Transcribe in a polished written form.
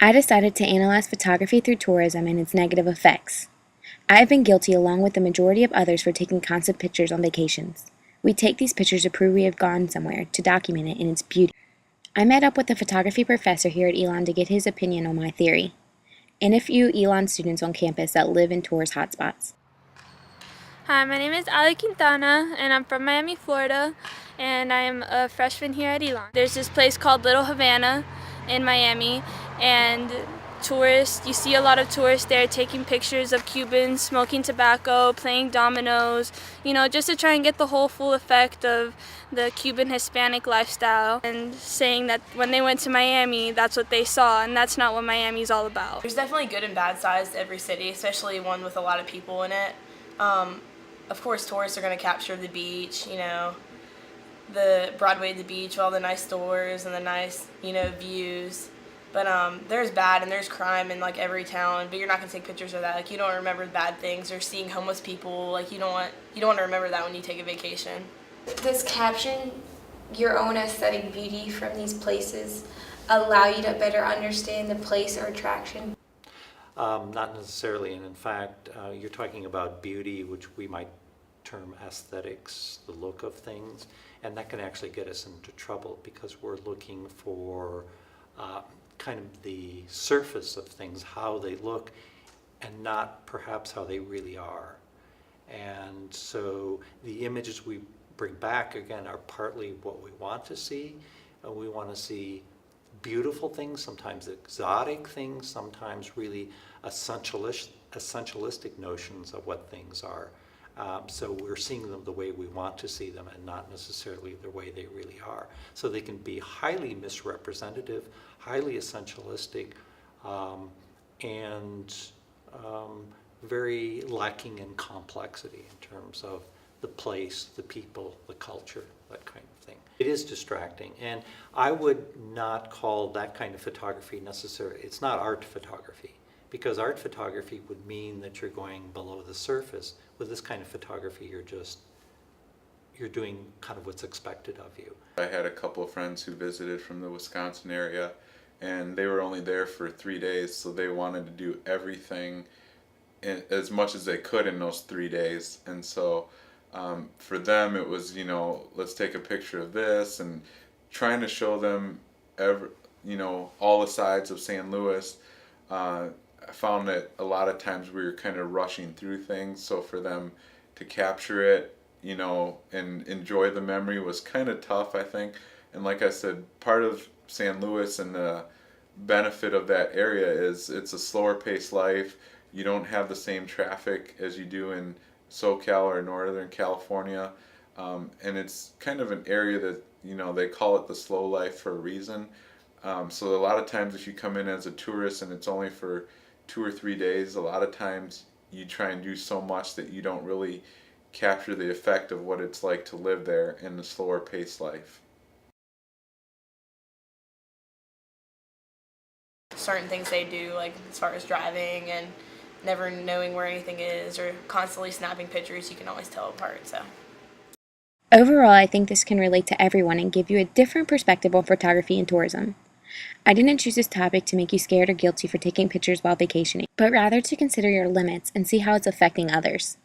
I decided to analyze photography through tourism and its negative effects. I have been guilty, along with the majority of others, for taking constant pictures on vacations. We take these pictures to prove we have gone somewhere, to document it in its beauty. I met up with a photography professor here at Elon to get his opinion on my theory, and a few Elon students on campus that live in tourist hotspots. Hi, my name is Ali Quintana, and I'm from Miami, Florida, and I am a freshman here at Elon. There's this place called Little Havana in Miami, and you see a lot of tourists there taking pictures of Cubans smoking tobacco, playing dominoes, just to try and get the whole full effect of the Cuban Hispanic lifestyle, and saying that when they went to Miami, that's what they saw, and that's not what Miami's all about. There's definitely good and bad sides to every city, especially one with a lot of people in it. Of course, tourists are going to capture the beach, the Broadway, the beach, all the nice stores and the nice, views. But there's bad and there's crime in like every town, but you're not going to take pictures of that. Like, you don't remember bad things or seeing homeless people. Like, you don't want to remember that when you take a vacation. Does capturing your own aesthetic beauty from these places allow you to better understand the place or attraction? Not necessarily, and in fact, you're talking about beauty, which we might term aesthetics, the look of things, and that can actually get us into trouble because we're looking for kind of the surface of things, how they look, and not perhaps how they really are. And so the images we bring back, again, are partly what we want to see. We want to see beautiful things, sometimes exotic things, sometimes really essentialistic notions of what things are. So we're seeing them the way we want to see them and not necessarily the way they really are. So they can be highly misrepresentative, highly essentialistic, and very lacking in complexity in terms of the place, the people, the culture, that kind of thing. It is distracting, and I would not call that kind of photography necessary. It's not art photography, because art photography would mean that you're going below the surface. With this kind of photography, you're doing kind of what's expected of you. I had a couple of friends who visited from the Wisconsin area, and they were only there for 3 days, so they wanted to do everything as much as they could in those 3 days. And so for them it was, let's take a picture of this, and trying to show them all the sides of St. Louis. I found that a lot of times we were kind of rushing through things, so for them to capture it, and enjoy the memory was kind of tough, I think. And like I said, part of St. Louis and the benefit of that area is it's a slower paced life. You don't have the same traffic as you do in SoCal or Northern California, and it's kind of an area that, they call it the slow life for a reason. So a lot of times if you come in as a tourist and it's only for 2 or 3 days, a lot of times you try and do so much that you don't really capture the effect of what it's like to live there in the slower paced life. Certain things they do, like as far as driving and never knowing where anything is or constantly snapping pictures, you can always tell apart. So Overall, I think this can relate to everyone and give you a different perspective on photography and tourism. I didn't choose this topic to make you scared or guilty for taking pictures while vacationing, but rather to consider your limits and see how it's affecting others.